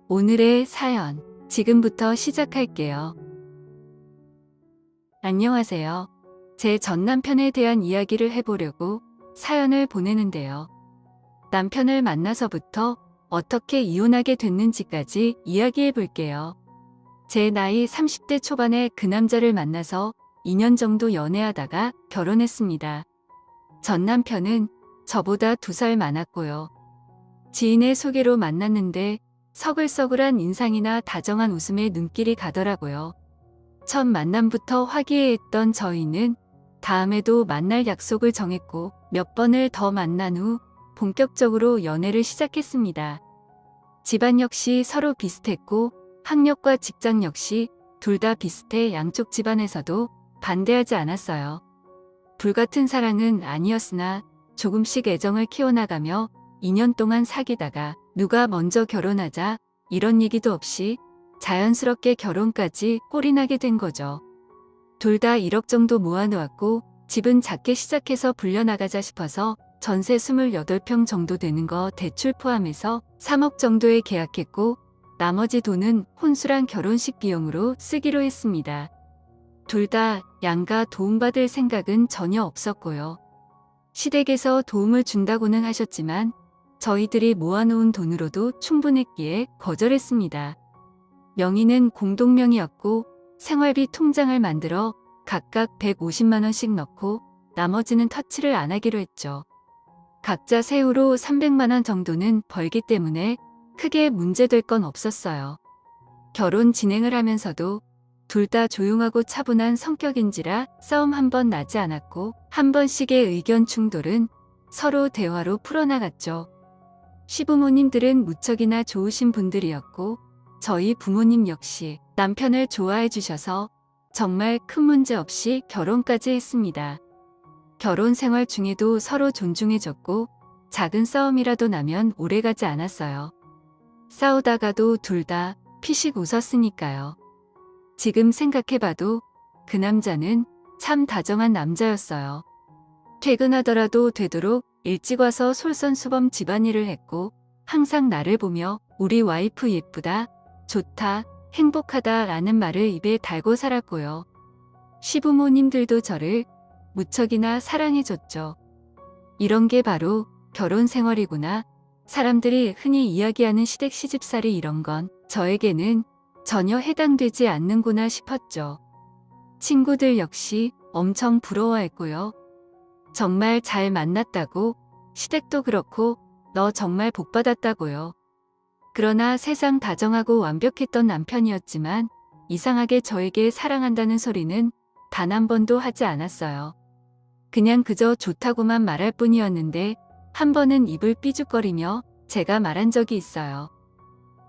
오늘의 사연, 지금부터 시작할게요. 안녕하세요. 제 전 남편에 대한 이야기를 해보려고 사연을 보내는데요. 남편을 만나서부터 어떻게 이혼하게 됐는지까지 이야기해 볼게요. 제 나이 30대 초반에 그 남자를 만나서 2년 정도 연애하다가 결혼했습니다. 전 남편은 저보다 2살 많았고요. 지인의 소개로 만났는데 서글서글한 인상이나 다정한 웃음에 눈길이 가더라고요. 첫 만남부터 화기애애했던 저희는 다음에도 만날 약속을 정했고 몇 번을 더 만난 후 본격적으로 연애를 시작했습니다. 집안 역시 서로 비슷했고 학력과 직장 역시 둘 다 비슷해 양쪽 집안에서도 반대하지 않았어요. 불같은 사랑은 아니었으나 조금씩 애정을 키워나가며 2년 동안 사귀다가 누가 먼저 결혼하자 이런 얘기도 없이 자연스럽게 결혼까지 꼴이 나게 된 거죠. 둘 다 1억 정도 모아놓았고 집은 작게 시작해서 불려나가자 싶어서 전세 28평 정도 되는 거 대출 포함해서 3억 정도에 계약했고 나머지 돈은 혼수랑 결혼식 비용으로 쓰기로 했습니다. 둘 다 양가 도움받을 생각은 전혀 없었고요. 시댁에서 도움을 준다고는 하셨지만 저희들이 모아놓은 돈으로도 충분했기에 거절했습니다. 명의는 공동명의였고 생활비 통장을 만들어 각각 150만 원씩 넣고 나머지는 터치를 안 하기로 했죠. 각자 세후로 300만 원 정도는 벌기 때문에 크게 문제될 건 없었어요. 결혼 진행을 하면서도 둘 다 조용하고 차분한 성격인지라 싸움 한 번 나지 않았고 한 번씩의 의견 충돌은 서로 대화로 풀어나갔죠. 시부모님들은 무척이나 좋으신 분들이었고 저희 부모님 역시 남편을 좋아해 주셔서 정말 큰 문제 없이 결혼까지 했습니다. 결혼 생활 중에도 서로 존중해줬고 작은 싸움이라도 나면 오래가지 않았어요. 싸우다가도 둘 다 피식 웃었으니까요. 지금 생각해봐도 그 남자는 참 다정한 남자였어요. 퇴근하더라도 되도록 일찍 와서 솔선수범 집안일을 했고 항상 나를 보며 우리 와이프 예쁘다, 좋다, 행복하다 라는 말을 입에 달고 살았고요. 시부모님들도 저를 무척이나 사랑해줬죠. 이런 게 바로 결혼 생활이구나. 사람들이 흔히 이야기하는 시댁 시집살이 이런 건 저에게는 전혀 해당되지 않는구나 싶었죠. 친구들 역시 엄청 부러워했고요. 정말 잘 만났다고, 시댁도 그렇고 너 정말 복받았다고요. 그러나 세상 다정하고 완벽했던 남편이었지만 이상하게 저에게 사랑한다는 소리는 단 한 번도 하지 않았어요. 그냥 그저 좋다고만 말할 뿐이었는데 한 번은 입을 삐죽거리며 제가 말한 적이 있어요.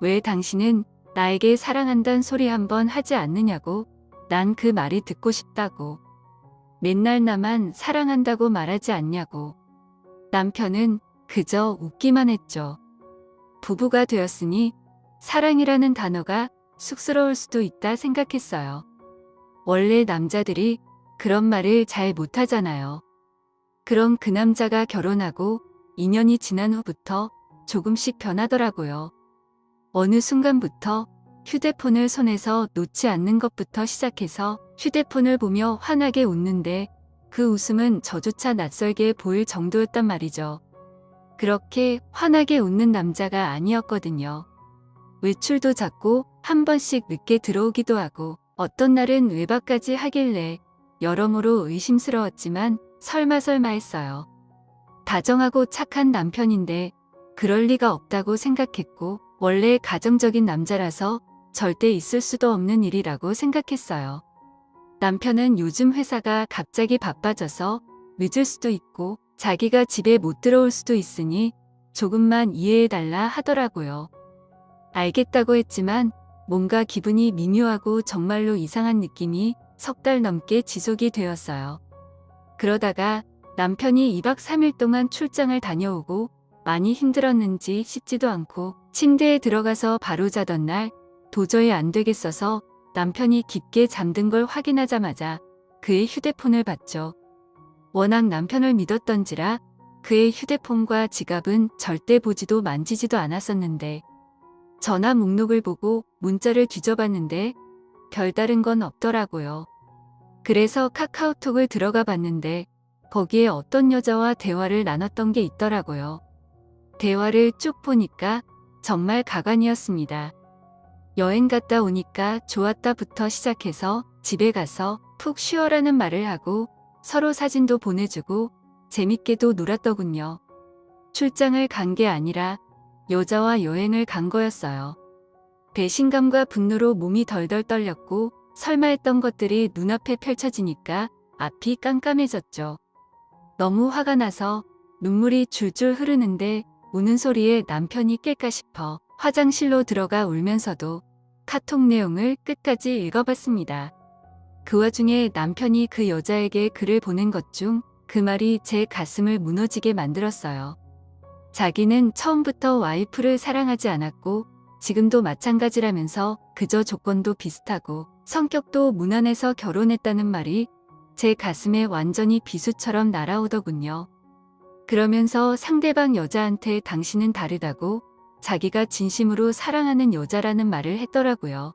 왜 당신은 나에게 사랑한단 소리 한 번 하지 않느냐고. 난 그 말이 듣고 싶다고. 맨날 나만 사랑한다고 말하지 않냐고. 남편은 그저 웃기만 했죠. 부부가 되었으니 사랑이라는 단어가 쑥스러울 수도 있다 생각했어요. 원래 남자들이 그런 말을 잘 못하잖아요. 그럼 그 남자가 결혼하고 2년이 지난 후부터 조금씩 변하더라고요. 어느 순간부터 휴대폰을 손에서 놓지 않는 것부터 시작해서 휴대폰을 보며 환하게 웃는데 그 웃음은 저조차 낯설게 보일 정도였단 말이죠. 그렇게 환하게 웃는 남자가 아니었거든요. 외출도 잦고 한 번씩 늦게 들어오기도 하고 어떤 날은 외박까지 하길래 여러모로 의심스러웠지만 설마 했어요. 다정하고 착한 남편인데 그럴 리가 없다고 생각했고 원래 가정적인 남자라서 절대 있을 수도 없는 일이라고 생각했어요. 남편은 요즘 회사가 갑자기 바빠져서 늦을 수도 있고 자기가 집에 못 들어올 수도 있으니 조금만 이해해달라 하더라고요. 알겠다고 했지만 뭔가 기분이 미묘하고 정말로 이상한 느낌이 3달 넘게 지속이 되었어요. 그러다가 남편이 2박 3일 동안 출장을 다녀오고 많이 힘들었는지 씻지도 않고 침대에 들어가서 바로 자던 날 도저히 안 되겠어서 남편이 깊게 잠든 걸 확인하자마자 그의 휴대폰을 봤죠. 워낙 남편을 믿었던지라 그의 휴대폰과 지갑은 절대 보지도 만지지도 않았었는데 전화 목록을 보고 문자를 뒤져봤는데 별다른 건 없더라고요. 그래서 카카오톡을 들어가 봤는데 거기에 어떤 여자와 대화를 나눴던 게 있더라고요. 대화를 쭉 보니까 정말 가관이었습니다. 여행 갔다 오니까 좋았다부터 시작해서 집에 가서 푹 쉬어라는 말을 하고 서로 사진도 보내주고 재밌게도 놀았더군요. 출장을 간 게 아니라 여자와 여행을 간 거였어요. 배신감과 분노로 몸이 덜덜 떨렸고 설마 했던 것들이 눈앞에 펼쳐지니까 앞이 깜깜해졌죠. 너무 화가 나서 눈물이 줄줄 흐르는데 우는 소리에 남편이 깰까 싶어 화장실로 들어가 울면서도 카톡 내용을 끝까지 읽어봤습니다. 그 와중에 남편이 그 여자에게 글을 보낸 것 중 그 말이 제 가슴을 무너지게 만들었어요. 자기는 처음부터 와이프를 사랑하지 않았고 지금도 마찬가지라면서 그저 조건도 비슷하고 성격도 무난해서 결혼했다는 말이 제 가슴에 완전히 비수처럼 날아오더군요. 그러면서 상대방 여자한테 당신은 다르다고 자기가 진심으로 사랑하는 여자라는 말을 했더라고요.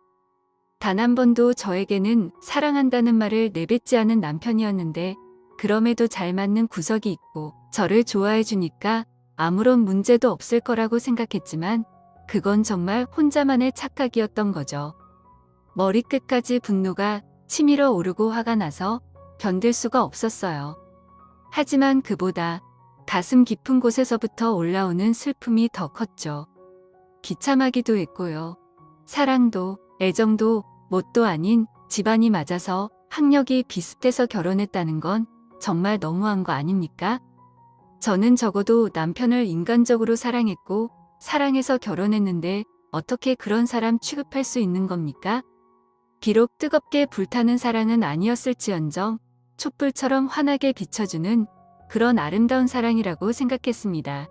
단 한 번도 저에게는 사랑한다는 말을 내뱉지 않은 남편이었는데 그럼에도 잘 맞는 구석이 있고 저를 좋아해 주니까 아무런 문제도 없을 거라고 생각했지만 그건 정말 혼자만의 착각이었던 거죠. 머리끝까지 분노가 치밀어 오르고 화가 나서 견딜 수가 없었어요. 하지만 그보다 가슴 깊은 곳에서부터 올라오는 슬픔이 더 컸죠. 비참하기도 했고요. 사랑도 애정도 뭣도 아닌 집안이 맞아서 학력이 비슷해서 결혼했다는 건 정말 너무한 거 아닙니까? 저는 적어도 남편을 인간적으로 사랑했고 사랑해서 결혼했는데 어떻게 그런 사람 취급할 수 있는 겁니까? 비록 뜨겁게 불타는 사랑은 아니었을지언정 촛불처럼 환하게 비춰주는 그런 아름다운 사랑이라고 생각했습니다.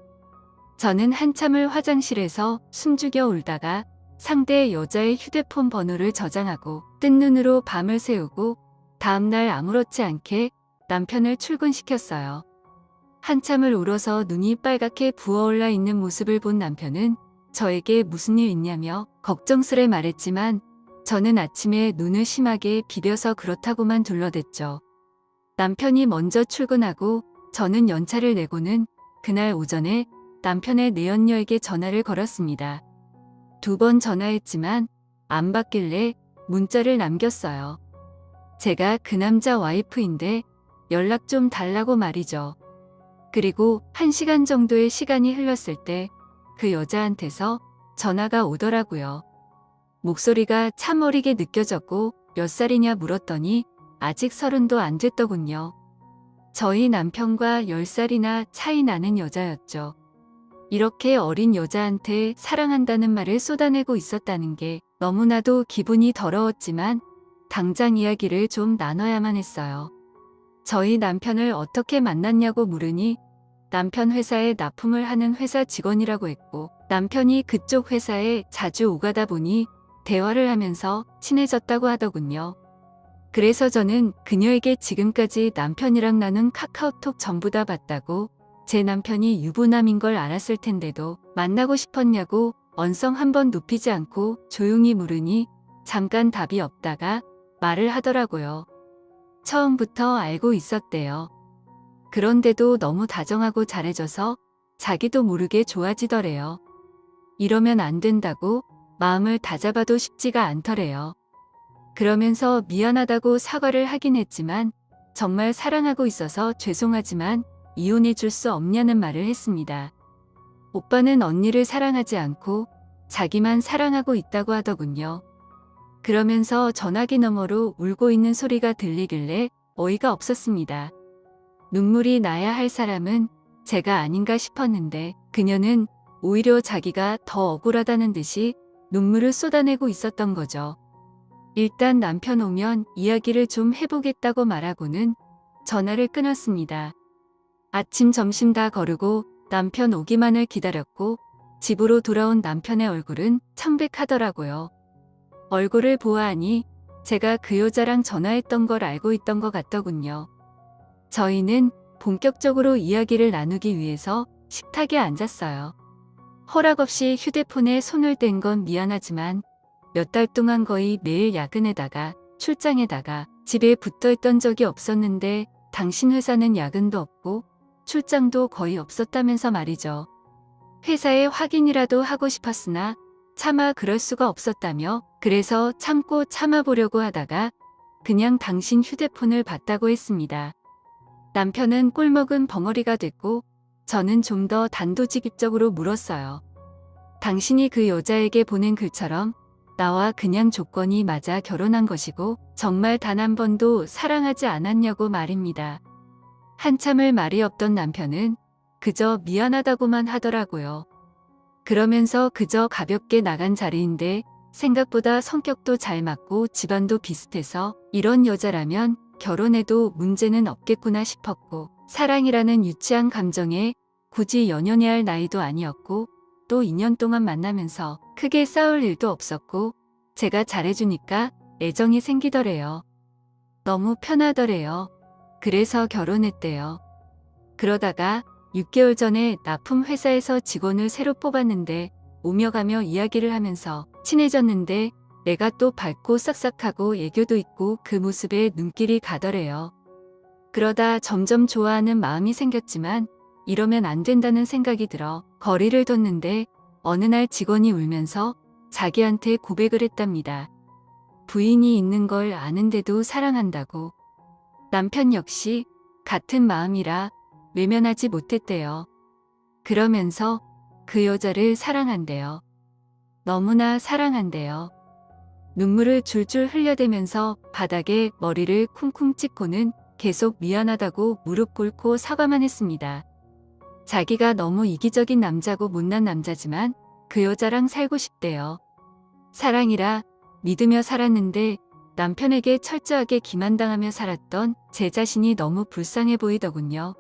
저는 한참을 화장실에서 숨죽여 울다가 상대 여자의 휴대폰 번호를 저장하고 뜬 눈으로 밤을 새우고 다음날 아무렇지 않게 남편을 출근시켰어요. 한참을 울어서 눈이 빨갛게 부어올라 있는 모습을 본 남편은 저에게 무슨 일 있냐며 걱정스레 말했지만 저는 아침에 눈을 심하게 비벼서 그렇다고만 둘러댔죠. 남편이 먼저 출근하고 저는 연차를 내고는 그날 오전에 남편의 내연녀에게 전화를 걸었습니다. 2번 전화했지만 안 받길래 문자를 남겼어요. 제가 그 남자 와이프인데 연락 좀 달라고 말이죠. 그리고 1시간 정도의 시간이 흘렀을 때 그 여자한테서 전화가 오더라고요. 목소리가 참 어리게 느껴졌고 몇 살이냐 물었더니 아직 30도 안 됐더군요. 저희 남편과 10살이나 차이 나는 여자였죠. 이렇게 어린 여자한테 사랑한다는 말을 쏟아내고 있었다는 게 너무나도 기분이 더러웠지만 당장 이야기를 좀 나눠야만 했어요. 저희 남편을 어떻게 만났냐고 물으니 남편 회사에 납품을 하는 회사 직원이라고 했고 남편이 그쪽 회사에 자주 오가다 보니 대화를 하면서 친해졌다고 하더군요. 그래서 저는 그녀에게 지금까지 남편이랑 나눈 카카오톡 전부 다 봤다고 제 남편이 유부남인 걸 알았을 텐데도 만나고 싶었냐고 언성 한번 높이지 않고 조용히 물으니 잠깐 답이 없다가 말을 하더라고요. 처음부터 알고 있었대요. 그런데도 너무 다정하고 잘해줘서 자기도 모르게 좋아지더래요. 이러면 안 된다고 마음을 다잡아도 쉽지가 않더래요. 그러면서 미안하다고 사과를 하긴 했지만 정말 사랑하고 있어서 죄송하지만 이혼해 줄 수 없냐는 말을 했습니다. 오빠는 언니를 사랑하지 않고 자기만 사랑하고 있다고 하더군요. 그러면서 전화기 너머로 울고 있는 소리가 들리길래 어이가 없었습니다. 눈물이 나야 할 사람은 제가 아닌가 싶었는데 그녀는 오히려 자기가 더 억울하다는 듯이 눈물을 쏟아내고 있었던 거죠. 일단 남편 오면 이야기를 좀 해보겠다고 말하고는 전화를 끊었습니다. 아침 점심 다 거르고 남편 오기만을 기다렸고 집으로 돌아온 남편의 얼굴은 청백하더라고요. 얼굴을 보아하니 제가 그 여자랑 전화했던 걸 알고 있던 것 같더군요. 저희는 본격적으로 이야기를 나누기 위해서 식탁에 앉았어요. 허락 없이 휴대폰에 손을 댄 건 미안하지만 몇 달 동안 거의 매일 야근에다가 출장에다가 집에 붙어 있던 적이 없었는데 당신 회사는 야근도 없고 출장도 거의 없었다면서 말이죠. 회사에 확인이라도 하고 싶었으나 차마 그럴 수가 없었다며 그래서 참고 참아보려고 하다가 그냥 당신 휴대폰을 봤다고 했습니다. 남편은 꼴먹은 벙어리가 됐고 저는 좀 더 단도직입적으로 물었어요. 당신이 그 여자에게 보낸 글처럼 나와 그냥 조건이 맞아 결혼한 것이고 정말 단 한 번도 사랑하지 않았냐고 말입니다. 한참을 말이 없던 남편은 그저 미안하다고만 하더라고요. 그러면서 그저 가볍게 나간 자리인데 생각보다 성격도 잘 맞고 집안도 비슷해서 이런 여자라면 결혼해도 문제는 없겠구나 싶었고 사랑이라는 유치한 감정에 굳이 연연해야 할 나이도 아니었고 또 2년 동안 만나면서 크게 싸울 일도 없었고 제가 잘해주니까 애정이 생기더래요. 너무 편하더래요. 그래서 결혼했대요. 그러다가 6개월 전에 납품 회사에서 직원을 새로 뽑았는데 오며 가며 이야기를 하면서 친해졌는데 내가 또 밝고 싹싹하고 애교도 있고 그 모습에 눈길이 가더래요. 그러다 점점 좋아하는 마음이 생겼지만 이러면 안 된다는 생각이 들어 거리를 뒀는데 어느 날 직원이 울면서 자기한테 고백을 했답니다. 부인이 있는 걸 아는데도 사랑한다고. 남편 역시 같은 마음이라 외면하지 못했대요. 그러면서 그 여자를 사랑한대요. 너무나 사랑한대요. 눈물을 줄줄 흘려대면서 바닥에 머리를 쿵쿵 찍고는 계속 미안하다고 무릎 꿇고 사과만 했습니다. 자기가 너무 이기적인 남자고 못난 남자지만 그 여자랑 살고 싶대요. 사랑이라 믿으며 살았는데 남편에게 철저하게 기만당하며 살았던 제 자신이 너무 불쌍해 보이더군요.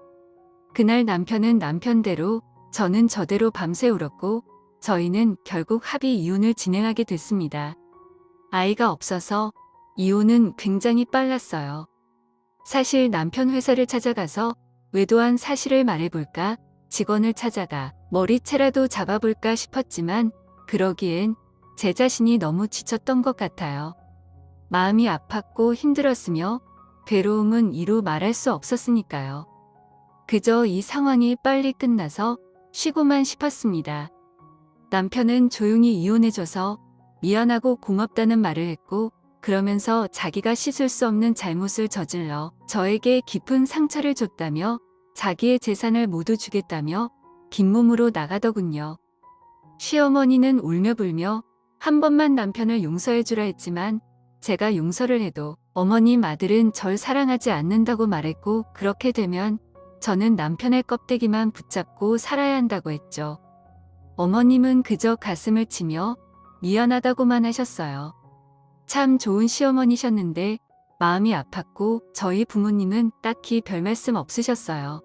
그날 남편은 남편대로 저는 저대로 밤새 울었고 저희는 결국 합의 이혼을 진행하게 됐습니다. 아이가 없어서 이혼은 굉장히 빨랐어요. 사실 남편 회사를 찾아가서 외도한 사실을 말해볼까 직원을 찾아가 머리채라도 잡아볼까 싶었지만 그러기엔 제 자신이 너무 지쳤던 것 같아요. 마음이 아팠고 힘들었으며 괴로움은 이루 말할 수 없었으니까요. 그저 이 상황이 빨리 끝나서 쉬고만 싶었습니다. 남편은 조용히 이혼해줘서 미안하고 고맙다는 말을 했고 그러면서 자기가 씻을 수 없는 잘못을 저질러 저에게 깊은 상처를 줬다며 자기의 재산을 모두 주겠다며 긴 몸으로 나가더군요. 시어머니는 울며 불며 한 번만 남편을 용서해주라 했지만 제가 용서를 해도 어머님 아들은 절 사랑하지 않는다고 말했고 그렇게 되면 저는 남편의 껍데기만 붙잡고 살아야 한다고 했죠. 어머님은 그저 가슴을 치며 미안하다고만 하셨어요. 참 좋은 시어머니셨는데 마음이 아팠고 저희 부모님은 딱히 별 말씀 없으셨어요.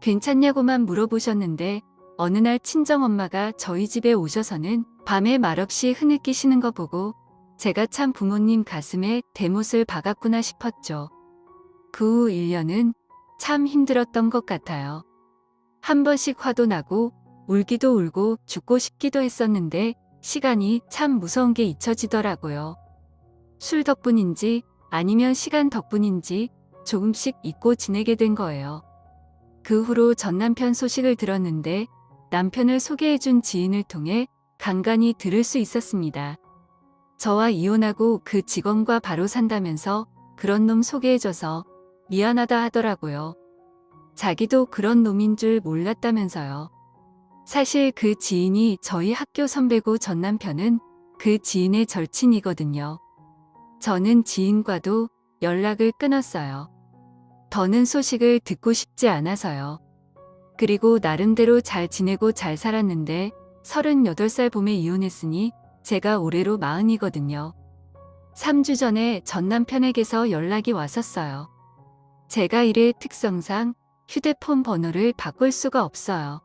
괜찮냐고만 물어보셨는데 어느 날 친정엄마가 저희 집에 오셔서는 밤에 말없이 흐느끼시는 거 보고 제가 참 부모님 가슴에 대못을 박았구나 싶었죠. 그 후 1년은 참 힘들었던 것 같아요. 한 번씩 화도 나고 울기도 울고 죽고 싶기도 했었는데 시간이 참 무서운 게 잊혀지더라고요. 술 덕분인지 아니면 시간 덕분인지 조금씩 잊고 지내게 된 거예요. 그 후로 전 남편 소식을 들었는데 남편을 소개해준 지인을 통해 간간히 들을 수 있었습니다. 저와 이혼하고 그 직원과 바로 산다면서 그런 놈 소개해줘서 미안하다 하더라고요. 자기도 그런 놈인 줄 몰랐다면서요. 사실 그 지인이 저희 학교 선배고 전 남편은 그 지인의 절친이거든요. 저는 지인과도 연락을 끊었어요. 더는 소식을 듣고 싶지 않아서요. 그리고 나름대로 잘 지내고 잘 살았는데 38살 봄에 이혼했으니 제가 올해로 40이거든요. 3주 전에 전 남편에게서 연락이 왔었어요. 제가 일의 특성상 휴대폰 번호를 바꿀 수가 없어요.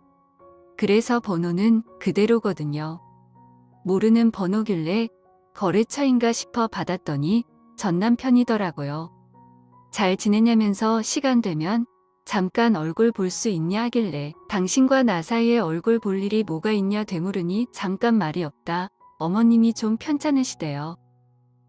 그래서 번호는 그대로거든요. 모르는 번호길래 거래처인가 싶어 받았더니 전 남편이더라고요. 잘 지내냐면서 시간 되면 잠깐 얼굴 볼 수 있냐 하길래 당신과 나 사이에 얼굴 볼 일이 뭐가 있냐 되물으니 잠깐 말이 없다. 어머님이 좀 편찮으시대요.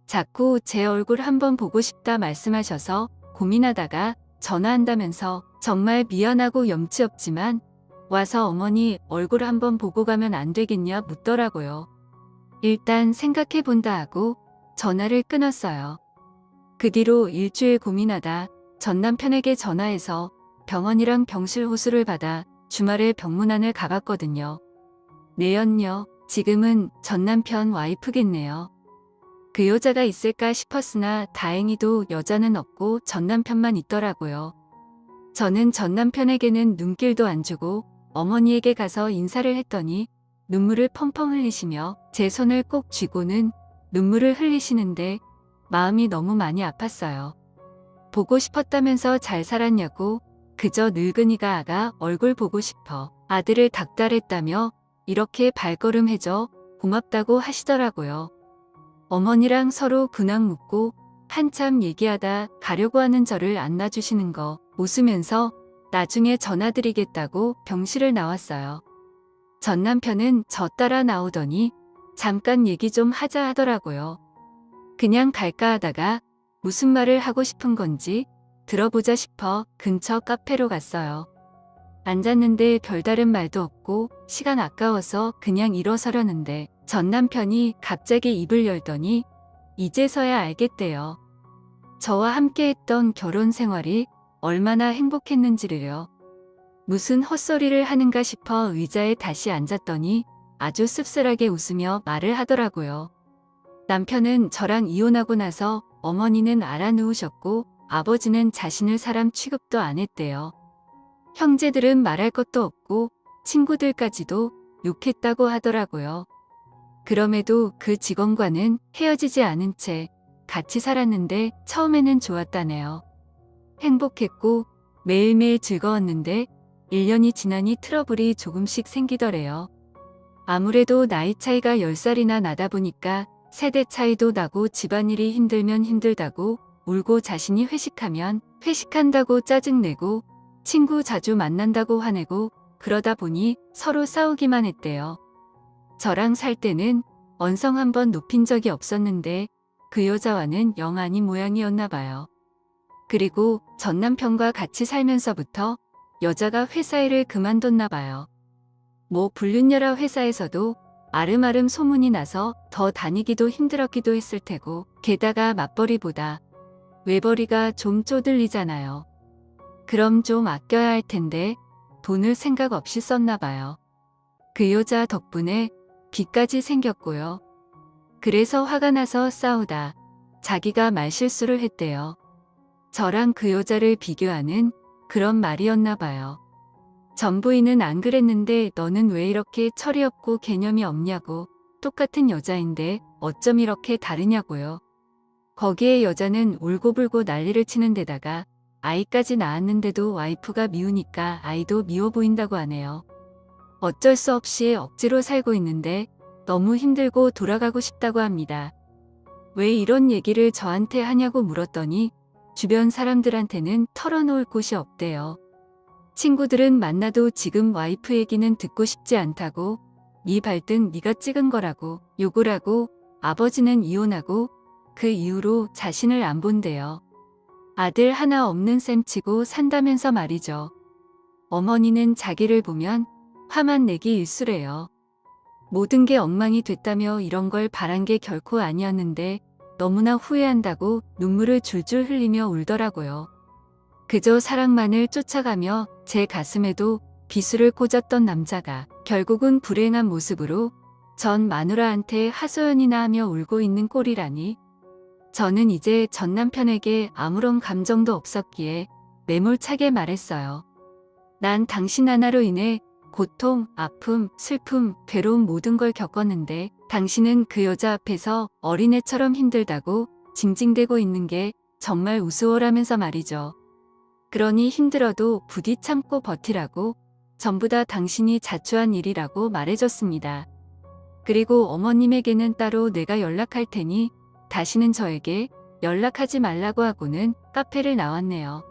자꾸 제 얼굴 한번 보고 싶다 말씀하셔서 고민하다가 전화한다면서 정말 미안하고 염치 없지만 와서 어머니 얼굴 한번 보고 가면 안 되겠냐 묻더라고요. 일단 생각해 본다 하고 전화를 끊었어요. 그 뒤로 일주일 고민하다 전 남편에게 전화해서 병원이랑 병실 호수를 받아 주말에 병문안을 가봤거든요. 네연녀, 지금은 전 남편 와이프겠네요. 그 여자가 있을까 싶었으나 다행히도 여자는 없고 전 남편만 있더라고요. 저는 전 남편에게는 눈길도 안 주고 어머니에게 가서 인사를 했더니 눈물을 펑펑 흘리시며 제 손을 꼭 쥐고는 눈물을 흘리시는데 마음이 너무 많이 아팠어요. 보고 싶었다면서 잘 살았냐고 그저 늙은이가 아가 얼굴 보고 싶어 아들을 닥달했다며 이렇게 발걸음해줘 고맙다고 하시더라고요. 어머니랑 서로 근황 묻고 한참 얘기하다 가려고 하는 저를 안놔주시는 거 웃으면서 나중에 전화드리겠다고 병실을 나왔어요. 전 남편은 저 따라 나오더니 잠깐 얘기 좀 하자 하더라고요. 그냥 갈까 하다가 무슨 말을 하고 싶은 건지 들어보자 싶어 근처 카페로 갔어요. 앉았는데 별다른 말도 없고 시간 아까워서 그냥 일어서려는데 전 남편이 갑자기 입을 열더니 이제서야 알겠대요. 저와 함께했던 결혼 생활이 얼마나 행복했는지를요. 무슨 헛소리를 하는가 싶어 의자에 다시 앉았더니 아주 씁쓸하게 웃으며 말을 하더라고요. 남편은 저랑 이혼하고 나서 어머니는 알아누우셨고 아버지는 자신을 사람 취급도 안 했대요. 형제들은 말할 것도 없고 친구들까지도 욕했다고 하더라고요. 그럼에도 그 직원과는 헤어지지 않은 채 같이 살았는데 처음에는 좋았다네요. 행복했고 매일매일 즐거웠는데 1년이 지나니 트러블이 조금씩 생기더래요. 아무래도 나이 차이가 10살이나 나다 보니까 세대 차이도 나고 집안일이 힘들면 힘들다고 울고 자신이 회식하면 회식한다고 짜증내고 친구 자주 만난다고 화내고 그러다 보니 서로 싸우기만 했대요. 저랑 살 때는 언성 한번 높인 적이 없었는데 그 여자와는 영 아닌 모양이었나 봐요. 그리고 전 남편과 같이 살면서부터 여자가 회사 일을 그만뒀나 봐요. 뭐 불륜녀라 회사에서도 아름아름 소문이 나서 더 다니기도 힘들었기도 했을 테고 게다가 맞벌이보다 외벌이가 좀 쪼들리잖아요. 그럼 좀 아껴야 할 텐데 돈을 생각 없이 썼나 봐요. 그 여자 덕분에 빚까지 생겼고요. 그래서 화가 나서 싸우다 자기가 말실수를 했대요. 저랑 그 여자를 비교하는 그런 말이었나 봐요. 전 부인은 안 그랬는데 너는 왜 이렇게 철이 없고 개념이 없냐고 똑같은 여자인데 어쩜 이렇게 다르냐고요. 거기에 여자는 울고불고 난리를 치는 데다가 아이까지 낳았는데도 와이프가 미우니까 아이도 미워 보인다고 하네요. 어쩔 수 없이 억지로 살고 있는데 너무 힘들고 돌아가고 싶다고 합니다. 왜 이런 얘기를 저한테 하냐고 물었더니 주변 사람들한테는 털어놓을 곳이 없대요. 친구들은 만나도 지금 와이프 얘기는 듣고 싶지 않다고 네 발등 네가 찍은 거라고 욕을 하고 아버지는 이혼하고 그 이후로 자신을 안 본대요. 아들 하나 없는 셈치고 산다면서 말이죠. 어머니는 자기를 보면 화만 내기 일쑤래요. 모든 게 엉망이 됐다며 이런 걸 바란 게 결코 아니었는데 너무나 후회한다고 눈물을 줄줄 흘리며 울더라고요. 그저 사랑만을 쫓아가며 제 가슴에도 비수를 꽂았던 남자가 결국은 불행한 모습으로 전 마누라한테 하소연이나 하며 울고 있는 꼴이라니. 저는 이제 전 남편에게 아무런 감정도 없었기에 매몰차게 말했어요. 난 당신 하나로 인해 고통, 아픔, 슬픔, 괴로움 모든 걸 겪었는데 당신은 그 여자 앞에서 어린애처럼 힘들다고 징징대고 있는 게 정말 우스워라면서 말이죠. 그러니 힘들어도 부디 참고 버티라고 전부 다 당신이 자초한 일이라고 말해줬습니다. 그리고 어머님에게는 따로 내가 연락할 테니 다시는 저에게 연락하지 말라고 하고는 카페를 나왔네요.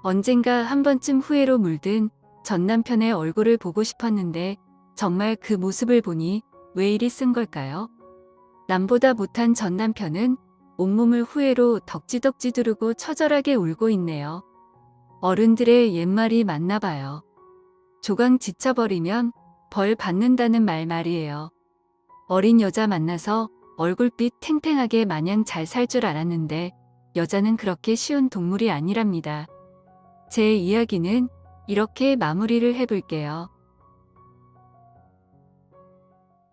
언젠가 한 번쯤 후회로 물든 전 남편의 얼굴을 보고 싶었는데 정말 그 모습을 보니 왜 이리 쓴 걸까요? 남보다 못한 전 남편은 온몸을 후회로 덕지덕지 두르고 처절하게 울고 있네요. 어른들의 옛말이 맞나 봐요. 조강 지쳐버리면 벌 받는다는 말 말이에요. 어린 여자 만나서 얼굴빛 탱탱하게 마냥 잘 살 줄 알았는데 여자는 그렇게 쉬운 동물이 아니랍니다. 제 이야기는 이렇게 마무리를 해볼게요.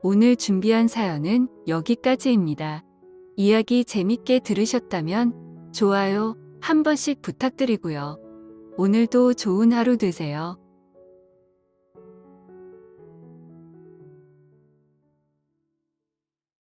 오늘 준비한 사연은 여기까지입니다. 이야기 재밌게 들으셨다면 좋아요 한 번씩 부탁드리고요. 오늘도 좋은 하루 되세요.